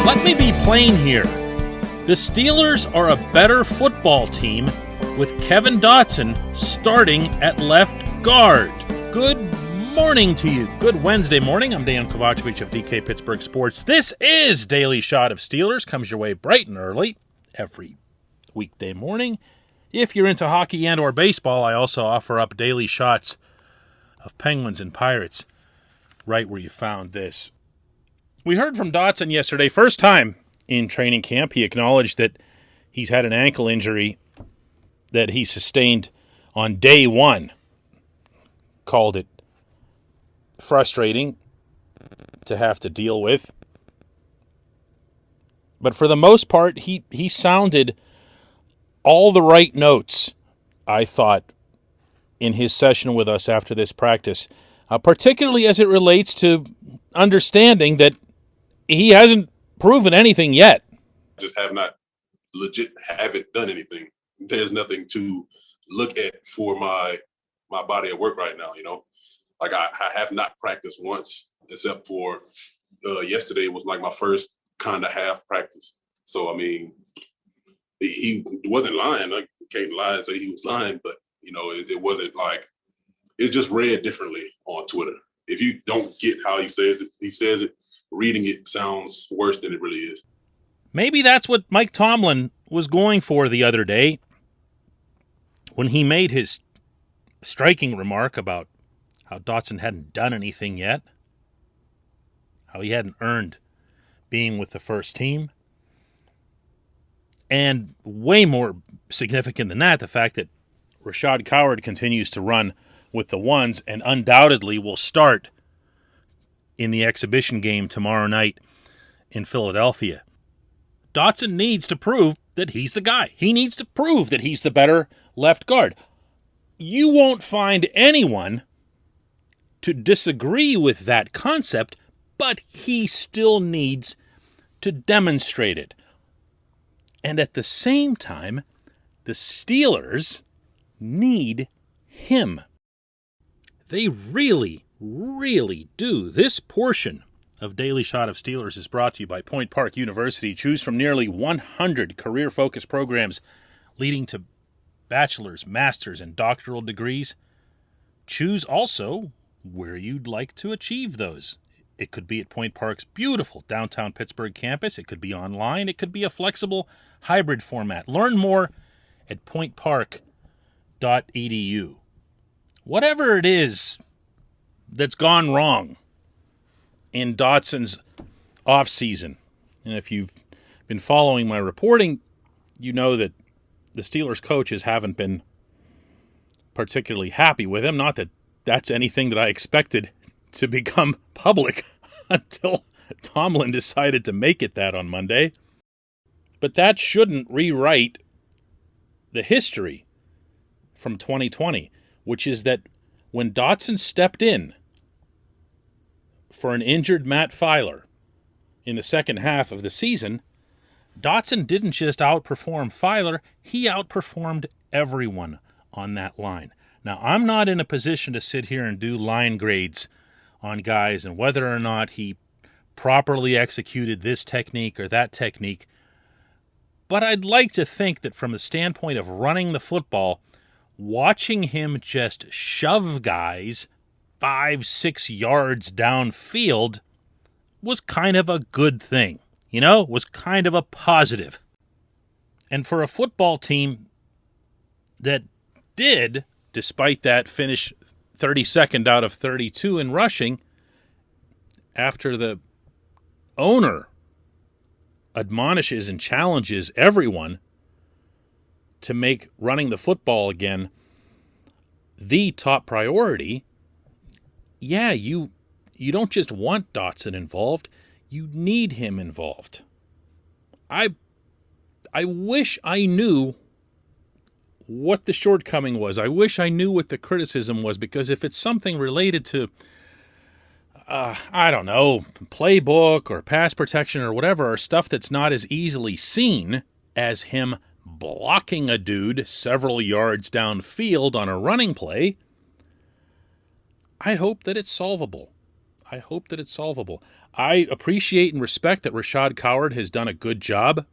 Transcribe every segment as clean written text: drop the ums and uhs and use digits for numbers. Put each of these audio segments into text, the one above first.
Let me be plain here. The Steelers are a better football team with Kevin Dotson starting at left guard. Good morning to you. Good Wednesday morning. I'm Dejan Kovacevic of DK Pittsburgh Sports. This is Daily Shot of Steelers. Comes your way bright and early every weekday morning. If you're into hockey and or baseball, I also offer up daily shots of Penguins and Pirates right where you found this. We heard from Dotson yesterday, first time in training camp. He acknowledged that he's had an ankle injury that he sustained on day one. Called it frustrating to have to deal with. But for the most part, he sounded all the right notes, I thought, in his session with us after this practice, particularly as it relates to understanding that he hasn't proven anything yet. Just haven't done anything. There's nothing to look at for my body of work right now, you know. Like I have not practiced once, except for yesterday was like my first kind of half practice. So, I mean, he wasn't lying. I can't lie and say he was lying, but, you know, it wasn't like, it's just read differently on Twitter. If you don't get how he says it, reading it sounds worse than it really is. Maybe that's what Mike Tomlin was going for the other day when he made his striking remark about how Dotson hadn't done anything yet, how he hadn't earned being with the first team, and way more significant than that, the fact that Rashad Coward continues to run with the ones and undoubtedly will start in the exhibition game tomorrow night in Philadelphia. Dotson needs to prove that he's the guy. He needs to prove that he's the better left guard. You won't find anyone to disagree with that concept, but he still needs to demonstrate it. And at the same time, the Steelers need him. They really, really do. This portion of Daily Shot of Steelers is brought to you by Point Park University. Choose from nearly 100 career-focused programs leading to bachelor's, master's, and doctoral degrees. Choose also where you'd like to achieve those. It could be at Point Park's beautiful downtown Pittsburgh campus. It could be online. It could be a flexible hybrid format. Learn more at pointpark.edu. Whatever it is that's gone wrong in Dotson's offseason, and if you've been following my reporting, you know that the Steelers coaches haven't been particularly happy with him. Not that that's anything that I expected to become public until Tomlin decided to make it that on Monday. But that shouldn't rewrite the history from 2020, which is that when Dotson stepped in for an injured Matt Filer in the second half of the season, Dotson didn't just outperform Filer, he outperformed everyone on that line. Now, I'm not in a position to sit here and do line grades on guys and whether or not he properly executed this technique or that technique, but I'd like to think that from the standpoint of running the football, watching him just shove guys 5-6 yards downfield was kind of a good thing. You know, was kind of a positive. And for a football team that did, despite that finish 32nd out of 32 in rushing, after the owner admonishes and challenges everyone to make running the football again the top priority, yeah, you don't just want Dotson involved, you need him involved. I wish I knew what the shortcoming was. I wish I knew what the criticism was, because if it's something related to, I don't know, playbook or pass protection or whatever, or stuff that's not as easily seen as him blocking a dude several yards downfield on a running play, I'd hope that it's solvable. I hope that it's solvable. I appreciate and respect that Rashad Coward has done a good job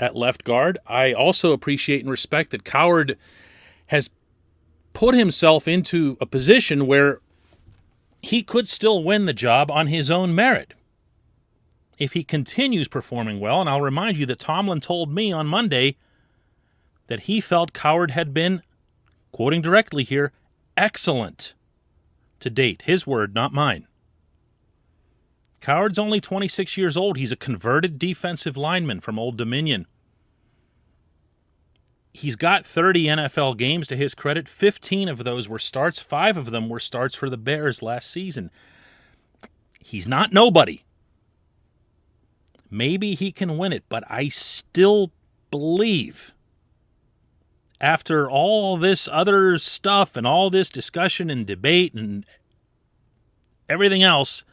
at left guard. I also appreciate and respect that Coward has put himself into a position where he could still win the job on his own merit if he continues performing well. And I'll remind you that Tomlin told me on Monday that he felt Coward had been, quoting directly here, excellent to date. His word, not mine. Coward's only 26 years old. He's a converted defensive lineman from Old Dominion. He's got 30 NFL games to his credit. 15 of those were starts. 5 of them were starts for the Bears last season. He's not nobody. Maybe he can win it, but I still believe, after all this other stuff and all this discussion and debate and everything else,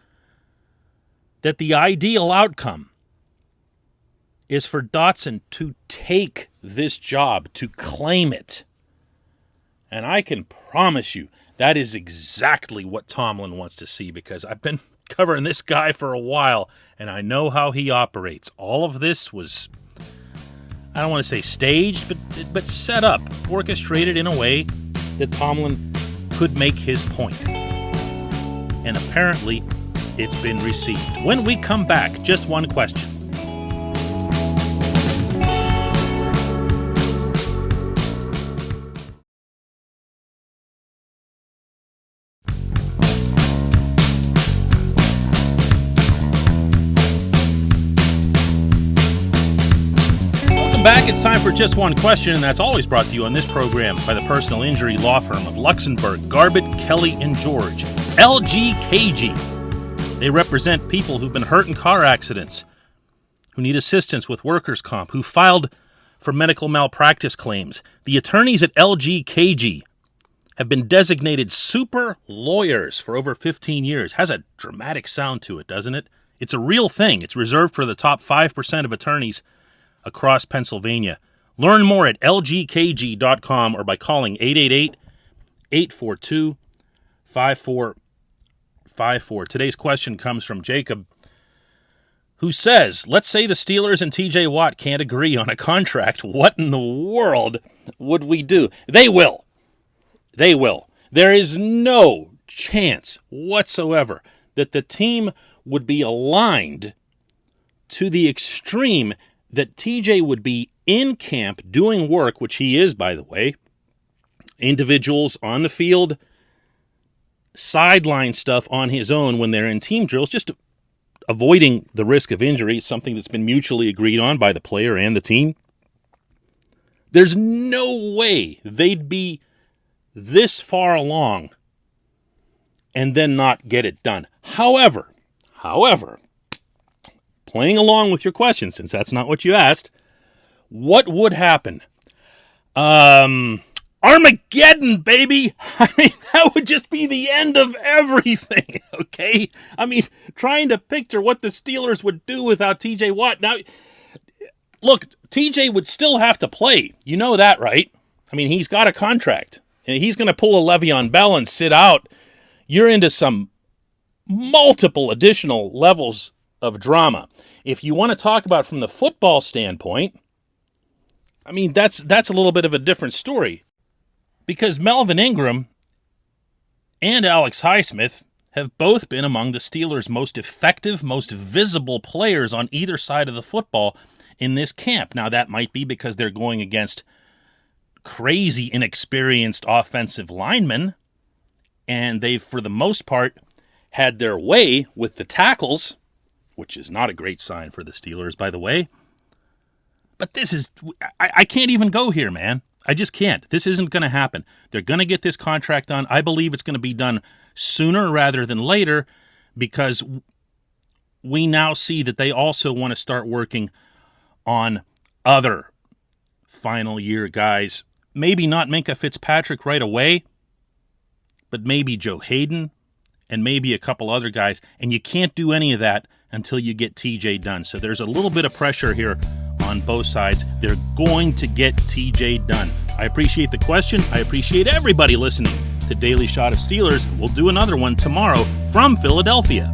that the ideal outcome is for Dotson to take this job, to claim it. And I can promise you that is exactly what Tomlin wants to see, because I've been covering this guy for a while and I know how he operates. All of this was, I don't want to say staged, but set up, orchestrated in a way that Tomlin could make his point. And apparently, it's been received. When we come back, just one question. Back, it's time for Just One Question, and that's always brought to you on this program by the personal injury law firm of Luxembourg, Garbett, Kelly, and George, LGKG. They represent people who've been hurt in car accidents, who need assistance with workers' comp, who filed for medical malpractice claims. The attorneys at LGKG have been designated super lawyers for over 15 years. Has a dramatic sound to it, doesn't it? It's a real thing. It's reserved for the top 5% of attorneys across Pennsylvania. Learn more at lgkg.com or by calling 888-842-5454. Today's question comes from Jacob, who says, let's say the Steelers and TJ Watt can't agree on a contract. What in the world would we do? They will. They will. There is no chance whatsoever that the team would be aligned to the extreme that TJ would be in camp doing work, which he is, by the way, individuals on the field, sideline stuff on his own when they're in team drills, just avoiding the risk of injury, something that's been mutually agreed on by the player and the team. There's no way they'd be this far along and then not get it done. However, playing along with your question, since that's not what you asked, what would happen? Armageddon, baby! I mean, that would just be the end of everything, okay? I mean, trying to picture what the Steelers would do without TJ Watt. Now, look, TJ would still have to play. You know that, right? I mean, he's got a contract, and he's going to pull a Le'Veon Bell and sit out. You're into some multiple additional levels of drama. If you want to talk about from the football standpoint, I mean, that's a little bit of a different story, because Melvin Ingram and Alex Highsmith have both been among the Steelers' most effective, most visible players on either side of the football in this camp. Now, that might be because they're going against crazy inexperienced offensive linemen, and they've, for the most part, had their way with the tackles, which is not a great sign for the Steelers, by the way. But this is, I can't even go here, man. I just can't. This isn't going to happen. They're going to get this contract done. I believe it's going to be done sooner rather than later, because we now see that they also want to start working on other final year guys. Maybe not Minkah Fitzpatrick right away, but maybe Joe Hayden and maybe a couple other guys. And you can't do any of that until you get TJ done. So there's a little bit of pressure here on both sides. They're going to get TJ done. I appreciate the question. I appreciate everybody listening to Daily Shot of Steelers. We'll do another one tomorrow from Philadelphia.